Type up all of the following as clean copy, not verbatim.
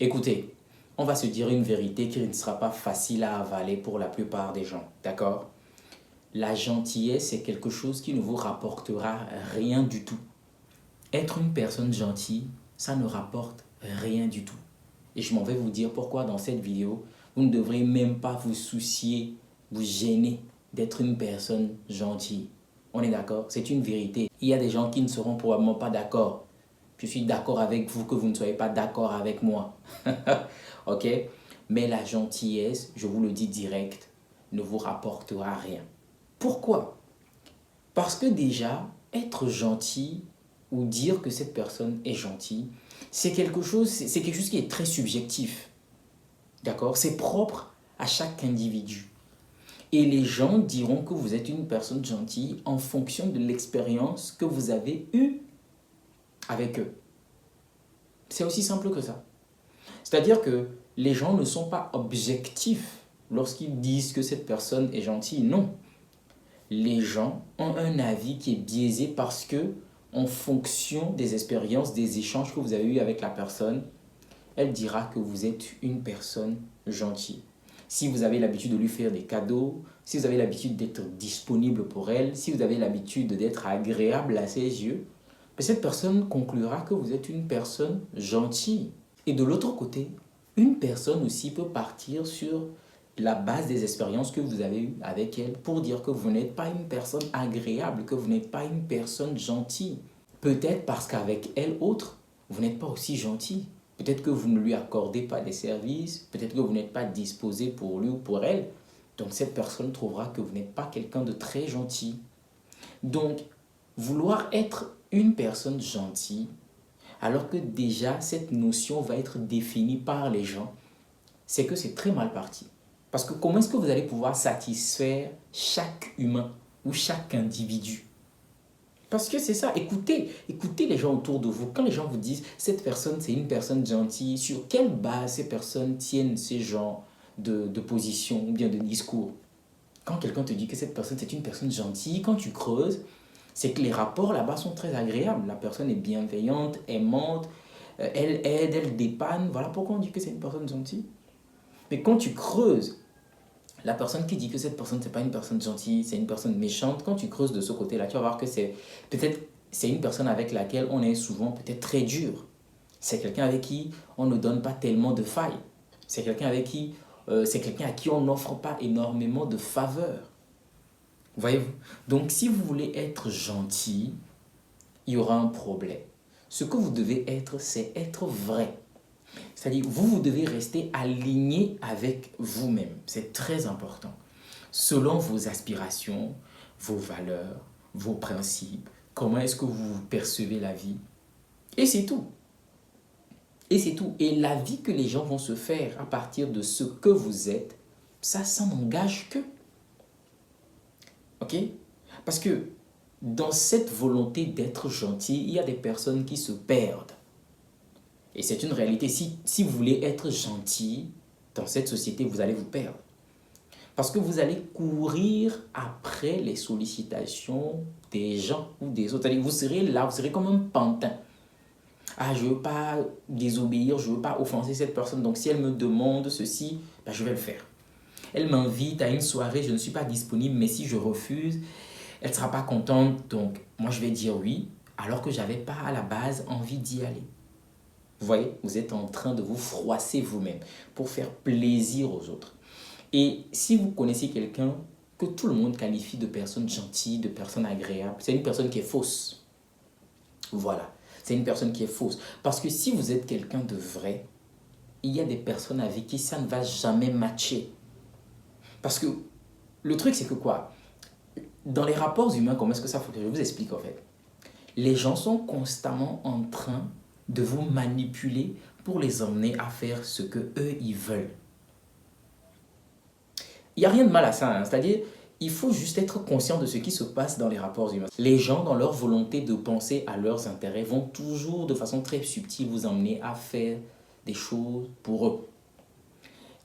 Écoutez, on va se dire une vérité qui ne sera pas facile à avaler pour la plupart des gens, d'accord? La gentillesse est quelque chose qui ne vous rapportera rien du tout. Être une personne gentille, ça ne rapporte rien du tout. Et je m'en vais vous dire pourquoi dans cette vidéo, vous ne devrez même pas vous soucier, vous gêner d'être une personne gentille. On est d'accord? C'est une vérité. Il y a des gens qui ne seront probablement pas d'accord. Je suis d'accord avec vous que vous ne soyez pas d'accord avec moi. Ok? Mais la gentillesse, je vous le dis direct, ne vous rapportera rien. Pourquoi? Parce que déjà, être gentil ou dire que cette personne est gentille, c'est quelque chose qui est très subjectif. D'accord? C'est propre à chaque individu. Et les gens diront que vous êtes une personne gentille en fonction de l'expérience que vous avez eue avec eux. C'est aussi simple que ça. C'est-à-dire que les gens ne sont pas objectifs lorsqu'ils disent que cette personne est gentille. Non. Les gens ont un avis qui est biaisé parce que, en fonction des expériences, des échanges que vous avez eus avec la personne, elle dira que vous êtes une personne gentille. Si vous avez l'habitude de lui faire des cadeaux, si vous avez l'habitude d'être disponible pour elle, si vous avez l'habitude d'être agréable à ses yeux, cette personne conclura que vous êtes une personne gentille. Et de l'autre côté, une personne aussi peut partir sur la base des expériences que vous avez eues avec elle pour dire que vous n'êtes pas une personne agréable, que vous n'êtes pas une personne gentille. Peut-être parce qu'avec elle autre, vous n'êtes pas aussi gentil. Peut-être que vous ne lui accordez pas des services, peut-être que vous n'êtes pas disposé pour lui ou pour elle. Donc cette personne trouvera que vous n'êtes pas quelqu'un de très gentil. Donc, vouloir être une personne gentille, alors que déjà cette notion va être définie par les gens, c'est que c'est très mal parti. Parce que comment est-ce que vous allez pouvoir satisfaire chaque humain ou chaque individu? Parce que c'est ça, écoutez les gens autour de vous. Quand les gens vous disent cette personne c'est une personne gentille, sur quelle base ces personnes tiennent ces genres de position ou bien de discours? Quand quelqu'un te dit que cette personne c'est une personne gentille, quand tu creuses, c'est que les rapports là-bas sont très agréables. La personne est bienveillante, aimante, elle aide, elle dépanne. Voilà pourquoi on dit que c'est une personne gentille. Mais quand tu creuses, la personne qui dit que cette personne c'est pas une personne gentille, c'est une personne méchante, quand tu creuses de ce côté-là, tu vas voir que c'est une personne avec laquelle on est souvent peut-être très dur. C'est quelqu'un avec qui on ne donne pas tellement de failles. C'est quelqu'un à qui on n'offre pas énormément de faveurs. Voyez-vous? Donc, si vous voulez être gentil, il y aura un problème. Ce que vous devez être, c'est être vrai. C'est-à-dire, vous devez rester aligné avec vous-même. C'est très important. Selon vos aspirations, vos valeurs, vos principes, comment est-ce que vous percevez la vie. Et c'est tout. Et c'est tout. Et la vie que les gens vont se faire à partir de ce que vous êtes, ça n'engage que. Ok? Parce que dans cette volonté d'être gentil, il y a des personnes qui se perdent. Et c'est une réalité. Si vous voulez être gentil dans cette société, vous allez vous perdre. Parce que vous allez courir après les sollicitations des gens ou des autres. Vous serez là, vous serez comme un pantin. Ah, je ne veux pas désobéir, je ne veux pas offenser cette personne. Donc si elle me demande ceci, ben, je vais le faire. Elle m'invite à une soirée, je ne suis pas disponible, mais si je refuse, elle ne sera pas contente. Donc moi, je vais dire oui, alors que je n'avais pas à la base envie d'y aller. Vous voyez, vous êtes en train de vous froisser vous-même pour faire plaisir aux autres. Et si vous connaissez quelqu'un que tout le monde qualifie de personne gentille, de personne agréable, c'est une personne qui est fausse. Voilà, c'est une personne qui est fausse. Parce que si vous êtes quelqu'un de vrai, il y a des personnes avec qui ça ne va jamais matcher. Parce que le truc, c'est que quoi? Dans les rapports humains, comment est-ce que ça fonctionne? Je vous explique en fait. Les gens sont constamment en train de vous manipuler pour les emmener à faire ce que eux ils veulent. Il n'y a rien de mal à ça, hein. C'est-à-dire, il faut juste être conscient de ce qui se passe dans les rapports humains. Les gens, dans leur volonté de penser à leurs intérêts, vont toujours de façon très subtile vous emmener à faire des choses pour eux.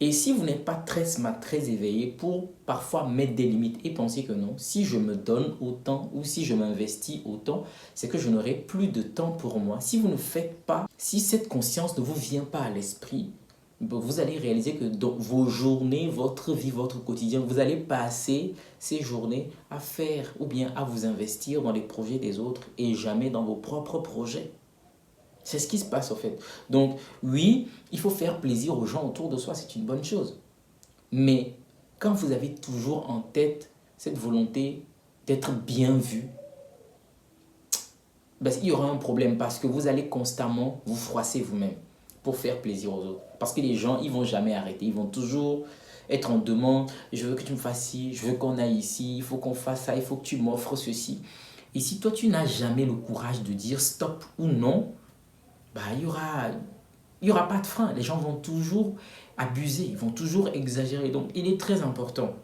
Et si vous n'êtes pas très smart, très éveillé pour parfois mettre des limites et penser que non, si je me donne autant ou si je m'investis autant, c'est que je n'aurai plus de temps pour moi. Si vous ne faites pas, si cette conscience ne vous vient pas à l'esprit, vous allez réaliser que dans vos journées, votre vie, votre quotidien, vous allez passer ces journées à faire ou bien à vous investir dans les projets des autres et jamais dans vos propres projets. C'est ce qui se passe en fait. Donc oui, il faut faire plaisir aux gens autour de soi, c'est une bonne chose. Mais quand vous avez toujours en tête cette volonté d'être bien vu, ben, il y aura un problème parce que vous allez constamment vous froisser vous-même pour faire plaisir aux autres. Parce que les gens, ils ne vont jamais arrêter. Ils vont toujours être en demande. Je veux que tu me fasses ci, je veux qu'on aille ici, il faut qu'on fasse ça, il faut que tu m'offres ceci. Et si toi, tu n'as jamais le courage de dire stop ou non, bah, il y aura pas de frein. Les gens vont toujours abuser, ils vont toujours exagérer. Donc, il est très important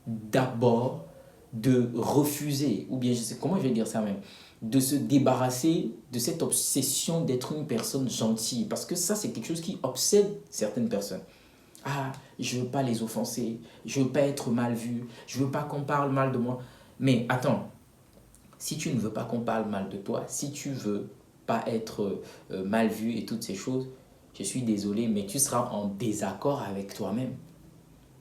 d'abord de refuser, ou bien je sais comment je vais dire ça même, de se débarrasser de cette obsession d'être une personne gentille. Parce que ça, c'est quelque chose qui obsède certaines personnes. Ah, je ne veux pas les offenser, je ne veux pas être mal vu, je ne veux pas qu'on parle mal de moi. Mais attends, si tu ne veux pas qu'on parle mal de toi, si tu veux pas être mal vu et toutes ces choses, je suis désolé, mais tu seras en désaccord avec toi-même.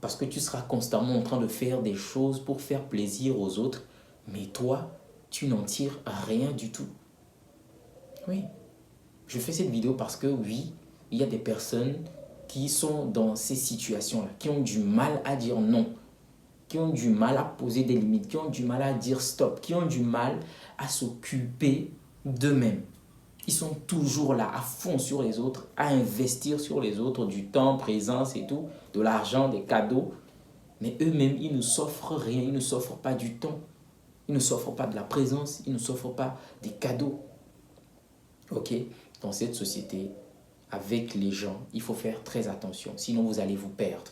Parce que tu seras constamment en train de faire des choses pour faire plaisir aux autres, mais toi, tu n'en tires rien du tout. Oui, je fais cette vidéo parce que oui, il y a des personnes qui sont dans ces situations-là, qui ont du mal à dire non, qui ont du mal à poser des limites, qui ont du mal à dire stop, qui ont du mal à s'occuper d'eux-mêmes. Ils sont toujours là, à fond sur les autres, à investir sur les autres, du temps, présence et tout, de l'argent, des cadeaux. Mais eux-mêmes, ils ne s'offrent rien, ils ne s'offrent pas du temps, ils ne s'offrent pas de la présence, ils ne s'offrent pas des cadeaux. Ok, dans cette société, avec les gens, il faut faire très attention, sinon vous allez vous perdre.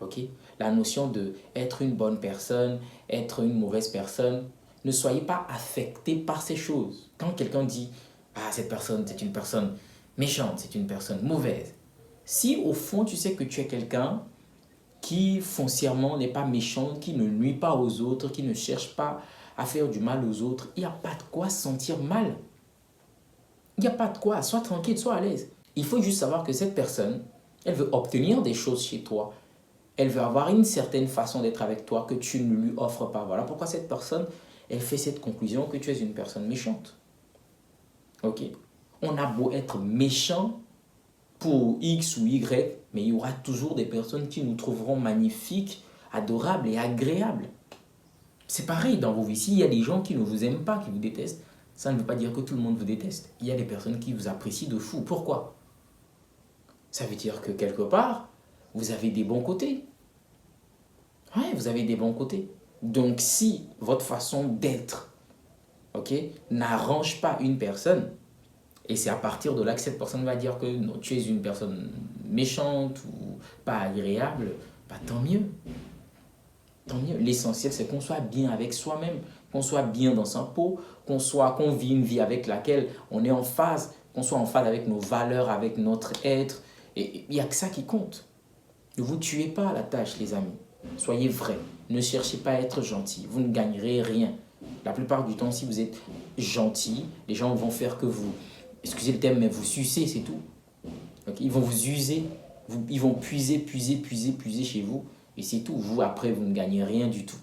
Ok, la notion de être une bonne personne, être une mauvaise personne, ne soyez pas affecté par ces choses. Quand quelqu'un dit ah, cette personne, c'est une personne méchante, c'est une personne mauvaise. Si au fond, tu sais que tu es quelqu'un qui foncièrement n'est pas méchant, qui ne nuit pas aux autres, qui ne cherche pas à faire du mal aux autres, il n'y a pas de quoi se sentir mal. Il n'y a pas de quoi. Sois tranquille, sois à l'aise. Il faut juste savoir que cette personne, elle veut obtenir des choses chez toi. Elle veut avoir une certaine façon d'être avec toi que tu ne lui offres pas. Voilà pourquoi cette personne, elle fait cette conclusion que tu es une personne méchante. Ok, on a beau être méchant pour X ou Y, mais il y aura toujours des personnes qui nous trouveront magnifiques, adorables et agréables. C'est pareil dans vos vies. S'il y a des gens qui ne vous aiment pas, qui vous détestent, ça ne veut pas dire que tout le monde vous déteste. Il y a des personnes qui vous apprécient de fou. Pourquoi? Ça veut dire que quelque part, vous avez des bons côtés. Ouais, vous avez des bons côtés. Donc si votre façon d'être, ok, n'arrange pas une personne, et c'est à partir de là que cette personne va dire que non, tu es une personne méchante ou pas agréable, bah, tant mieux. Tant mieux. L'essentiel, c'est qu'on soit bien avec soi-même, qu'on soit bien dans sa peau, qu'on vit une vie avec laquelle on est en phase, qu'on soit en phase avec nos valeurs, avec notre être. Et il n'y a que ça qui compte. Ne vous tuez pas à la tâche, les amis. Soyez vrais. Ne cherchez pas à être gentil. Vous ne gagnerez rien. La plupart du temps, si vous êtes gentil, les gens vont faire que vous, excusez le terme, mais vous sucez, c'est tout. Okay? Ils vont vous user, ils vont puiser chez vous, et c'est tout. Vous, après, vous ne gagnez rien du tout.